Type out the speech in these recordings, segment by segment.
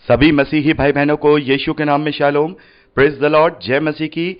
सभी मसीही भाई बहनों को यीशु के नाम में शालोम, प्रेज द लॉर्ड, जय मसीह की।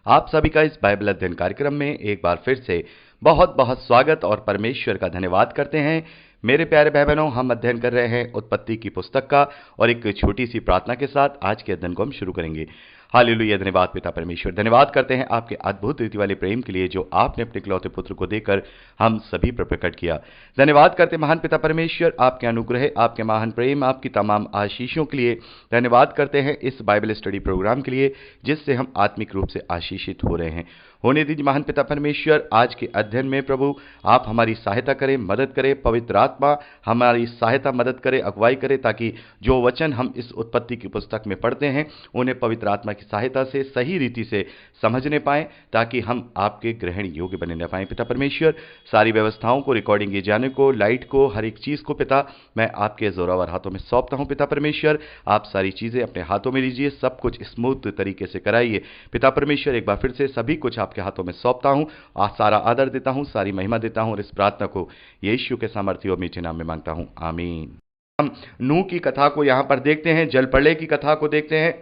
आप सभी का इस बाइबल अध्ययन कार्यक्रम में एक बार फिर से बहुत बहुत स्वागत और परमेश्वर का धन्यवाद करते हैं। मेरे प्यारे भाई बहनों, हम अध्ययन कर रहे हैं उत्पत्ति की पुस्तक का, और एक छोटी सी प्रार्थना के साथ आज के अध्ययन को हम शुरू करेंगे। हालेलुया, धन्यवाद पिता परमेश्वर, धन्यवाद करते हैं आपके अद्भुत रीति वाले प्रेम के लिए जो आपने अपने इकलौते पुत्र को देकर हम सभी पर प्रकट किया। धन्यवाद करते हैं महान पिता परमेश्वर, आपके अनुग्रह, आपके महान प्रेम, आपकी तमाम आशीषों के लिए। धन्यवाद करते हैं इस बाइबल स्टडी प्रोग्राम के लिए जिससे हम आत्मिक रूप से आशीषित हो रहे हैं। होने दीजिए महान पिता परमेश्वर, आज के अध्ययन में प्रभु आप हमारी सहायता करें, मदद करें। पवित्र आत्मा हमारी सहायता, मदद करे, अगुवाई करे, ताकि जो वचन हम इस उत्पत्ति की पुस्तक में पढ़ते हैं उन्हें पवित्र आत्मा की सहायता से सही रीति से समझने पाएं, ताकि हम आपके ग्रहण योग्य बने न पाएं। पिता परमेश्वर, सारी व्यवस्थाओं को, रिकॉर्डिंग के जाने को, लाइट को, हर एक चीज़ को पिता मैं आपके जोरावर हाथों में सौंपता हूं। पिता परमेश्वर, आप सारी चीज़ें अपने हाथों में लीजिए, सब कुछ स्मूथ तरीके से कराइए। पिता परमेश्वर, एक बार फिर से सभी कुछ आपके हाथों में सौंपता हूं, सारा आदर देता हूं, सारी महिमा देता हूं, और इस प्रार्थना को यीशु के सामर्थ्य और मीठे नाम में मांगता हूं, आमीन। हम नूह की कथा को यहां पर देखते हैं, जल प्रलय की कथा को देखते हैं,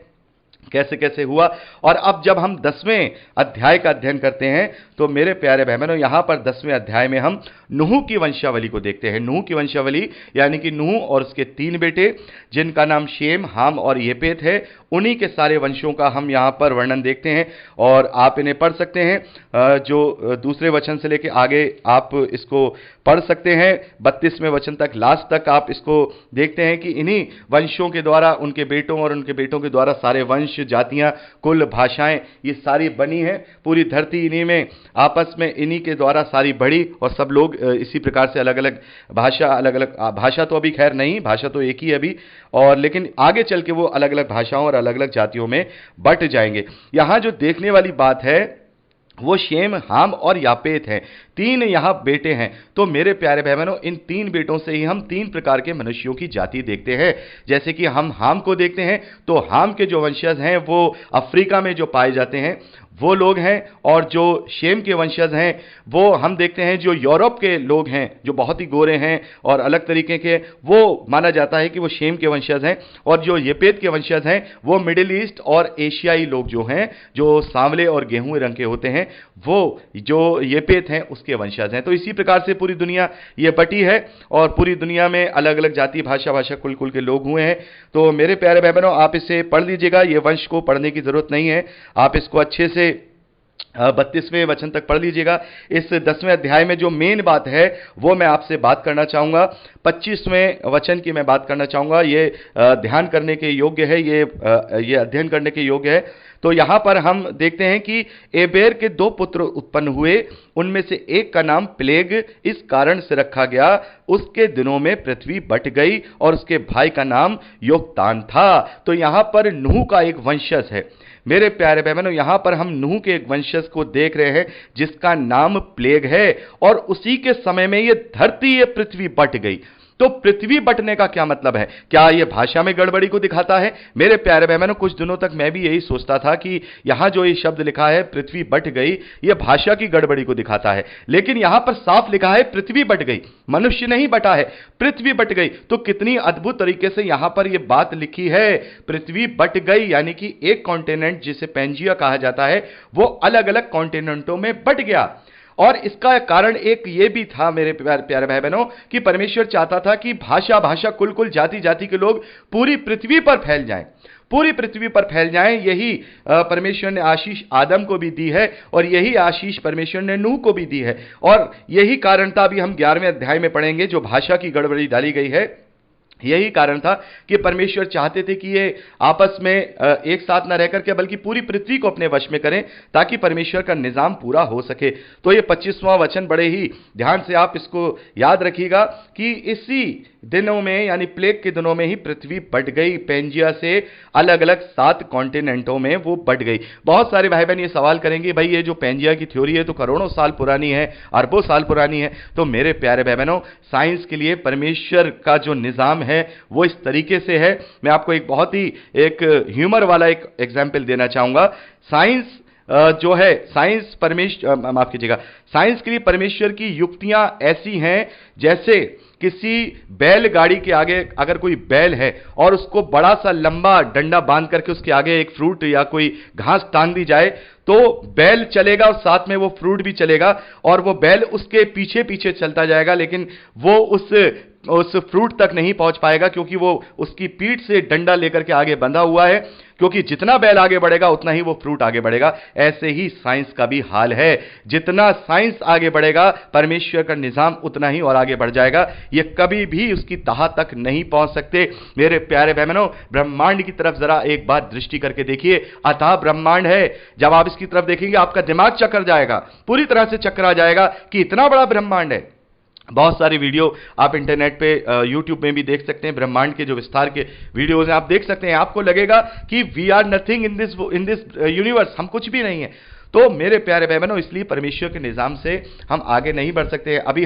कैसे कैसे हुआ। और अब जब हम 10वें अध्याय का अध्ययन करते हैं तो मेरे प्यारे बहनों, यहां पर 10वें अध्याय में हम नूह की वंशावली को देखते हैं। नूह की वंशावली यानी कि नूह और उसके 3 बेटे जिनका नाम शेम, हाम और येपेत है, उन्हीं के सारे वंशों का हम यहां पर वर्णन देखते हैं। और आप इन्हें पढ़ सकते हैं, जो दूसरे वचन से लेकर आगे आप इसको पढ़ सकते हैं, 32वें वचन तक, लास्ट तक आप इसको देखते हैं कि इन्हीं वंशों के द्वारा, उनके बेटों और उनके बेटों के द्वारा सारे वंश, जातियां, कुल, भाषाएं ये सारी बनी है। पूरी धरती इन्हीं में, आपस में इन्हीं के द्वारा सारी बढ़ी, और सब लोग इसी प्रकार से अलग अलग भाषा तो अभी खैर नहीं, भाषा तो एक ही अभी, और लेकिन आगे चल के वो अलग अलग भाषाओं और अलग अलग जातियों में बट जाएंगे। यहां जो देखने वाली बात है वो शेम, हाम और यापेत हैं। 3 यहां बेटे हैं। तो मेरे प्यारे भाई बहनों, इन 3 बेटों से ही हम 3 प्रकार के मनुष्यों की जाति देखते हैं। जैसे कि हम हाम को देखते हैं तो हाम के जो वंशज हैं वो अफ्रीका में जो पाए जाते हैं वो लोग हैं, और जो शेम के वंशज हैं वो हम देखते हैं जो यूरोप के लोग हैं, जो बहुत ही गोरे हैं और अलग तरीके के, वो माना जाता है कि वो शेम के वंशज हैं। और जो येपेत के वंशज हैं वो मिडिल ईस्ट और एशियाई लोग जो हैं, जो सांवले और गेहूं रंग के होते हैं, वो जो येपेत हैं उसके वंशज हैं। तो इसी प्रकार से पूरी दुनिया ये बटी है, और पूरी दुनिया में अलग अलग जाति, भाषा कुल कुल के लोग हुए हैं। तो मेरे प्यारे भाई बहनों, आप इसे पढ़ लीजिएगा, ये वंश को पढ़ने की जरूरत नहीं है, आप इसको अच्छे से 32वें वचन तक पढ़ लीजिएगा। इस 10वें अध्याय में जो मेन बात है वो मैं आपसे बात करना चाहूंगा। 25वें वचन की मैं बात करना चाहूंगा। ये ध्यान करने के योग्य है, ये अध्ययन करने के योग्य है। तो यहां पर हम देखते हैं कि एबेर के 2 पुत्र उत्पन्न हुए, उनमें से एक का नाम प्लेग इस कारण से रखा गया, उसके दिनों में पृथ्वी बट गई, और उसके भाई का नाम योक्तान था। तो यहां पर नूह का एक वंशज है। मेरे प्यारे बहनों, यहां पर हम नूह के एक वंशज को देख रहे हैं जिसका नाम प्लेग है, और उसी के समय में ये धरती, ये पृथ्वी बट गई। तो पृथ्वी बटने का क्या मतलब है? क्या यह भाषा में गड़बड़ी को दिखाता है? मेरे प्यारे बहनों, कुछ दिनों तक मैं भी यही सोचता था कि यहां जो ये शब्द लिखा है पृथ्वी बट गई, यह भाषा की गड़बड़ी को दिखाता है, लेकिन यहां पर साफ लिखा है पृथ्वी बट गई, मनुष्य नहीं बटा है, पृथ्वी बट गई। तो कितनी अद्भुत तरीके से यहां पर यह बात लिखी है, पृथ्वी बट गई, यानी कि एक कॉन्टिनेंट जिसे पेंजिया कहा जाता है वो अलग अलग कॉन्टिनेंटों में बट गया। और इसका कारण एक ये भी था मेरे प्यारे भाई बहनों, कि परमेश्वर चाहता था कि भाषा कुल कुल, जाति जाति के लोग पूरी पृथ्वी पर फैल जाएं, पूरी पृथ्वी पर फैल जाएं। यही परमेश्वर ने आशीष आदम को भी दी है, और यही आशीष परमेश्वर ने नूह को भी दी है। और यही कारण था, अभी हम 11वें अध्याय में पढ़ेंगे, जो भाषा की गड़बड़ी डाली गई है, यही कारण था कि परमेश्वर चाहते थे कि ये आपस में एक साथ न रहकर के बल्कि पूरी पृथ्वी को अपने वश में करें, ताकि परमेश्वर का निजाम पूरा हो सके। तो ये 25वां वचन बड़े ही ध्यान से आप इसको याद रखिएगा कि इसी दिनों में, यानी प्लेग के दिनों में ही पृथ्वी बट गई, पेंजिया से अलग अलग 7 कॉन्टिनेंटों में वो बट गई। बहुत सारे भाई बहन ये सवाल करेंगे, भाई ये जो पेंजिया की थ्योरी है तो करोड़ों साल पुरानी है, अरबों साल पुरानी है। तो मेरे प्यारे भाई बहनों, साइंस के लिए परमेश्वर का जो निजाम है वो इस तरीके से है। मैं आपको एक बहुत ही एक ह्यूमर वाला एक एग्जाम्पल देना चाहूंगा। साइंस जो है साइंस माफ कीजिएगा, साइंस के लिए परमेश्वर की युक्तियां ऐसी हैं जैसे किसी बैलगाड़ी के आगे अगर कोई बैल है और उसको बड़ा सा लंबा डंडा बांध करके उसके आगे एक फ्रूट या कोई घास टांग दी जाए तो बैल चलेगा और साथ में वो फ्रूट भी चलेगा और वो बैल उसके पीछे पीछे चलता जाएगा, लेकिन वो उस फ्रूट तक नहीं पहुंच पाएगा क्योंकि वो उसकी पीठ से डंडा लेकर के आगे बंधा हुआ है, क्योंकि जितना बैल आगे बढ़ेगा उतना ही वो फ्रूट आगे बढ़ेगा। ऐसे ही साइंस का भी हाल है, जितना साइंस आगे बढ़ेगा परमेश्वर का निजाम उतना ही और आगे बढ़ जाएगा। ये कभी भी उसकी तह तक नहीं पहुंच सकते। मेरे प्यारे बहनों, ब्रह्मांड की तरफ जरा एक बार दृष्टि करके देखिए, अतः ब्रह्मांड है। जब आप इसकी तरफ देखेंगे आपका दिमाग चक्कर जाएगा, पूरी तरह से चक्कर आ जाएगा कि इतना बड़ा ब्रह्मांड है। बहुत सारी वीडियो आप इंटरनेट पे यूट्यूब में भी देख सकते हैं, ब्रह्मांड के जो विस्तार के वीडियोज हैं आप देख सकते हैं। आपको लगेगा कि we are nothing in this universe, हम कुछ भी नहीं है। तो मेरे प्यारे भाई बहनों, इसलिए परमेश्वर के निजाम से हम आगे नहीं बढ़ सकते। अभी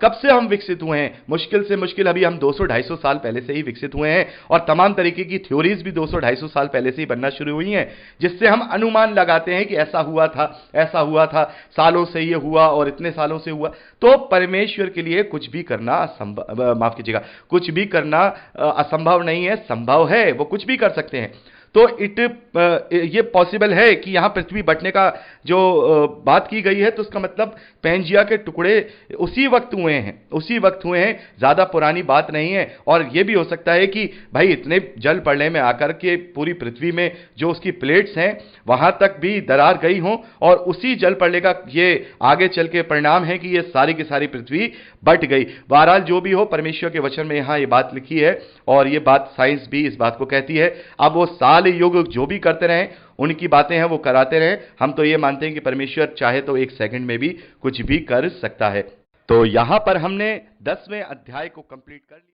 कब से हम विकसित हुए हैं? मुश्किल से मुश्किल अभी हम 200-250 साल पहले से ही विकसित हुए हैं और तमाम तरीके की थ्योरीज भी 200-250 साल पहले से ही बनना शुरू हुई हैं, जिससे हम अनुमान लगाते हैं कि ऐसा हुआ था, सालों से ये हुआ और इतने सालों से हुआ। तो परमेश्वर के लिए कुछ भी करना माफ कीजिएगा, कुछ भी करना असंभव नहीं है, संभव है, वो कुछ भी कर सकते हैं। तो ये पॉसिबल है कि यहां पृथ्वी बटने का जो बात की गई है, तो उसका मतलब पैंजिया के टुकड़े उसी वक्त हुए हैं, ज्यादा पुरानी बात नहीं है। और यह भी हो सकता है कि भाई इतने जल प्रलय में आकर के पूरी पृथ्वी में जो उसकी प्लेट्स हैं वहां तक भी दरार गई हो और उसी जल प्रलय का ये आगे चल के परिणाम है कि ये सारी की सारी पृथ्वी बट गई। बहरहाल जो भी हो, परमेश्वर के वचन में यहां ये बात लिखी है और ये बात साइंस भी इस बात को कहती है। अब वो साल युग जो भी करते रहे, उनकी बातें हैं वो कराते रहे, हम तो ये मानते हैं कि परमेश्वर चाहे तो एक सेकंड में भी कुछ भी कर सकता है। तो यहां पर हमने 10वें अध्याय को कंप्लीट कर लिया।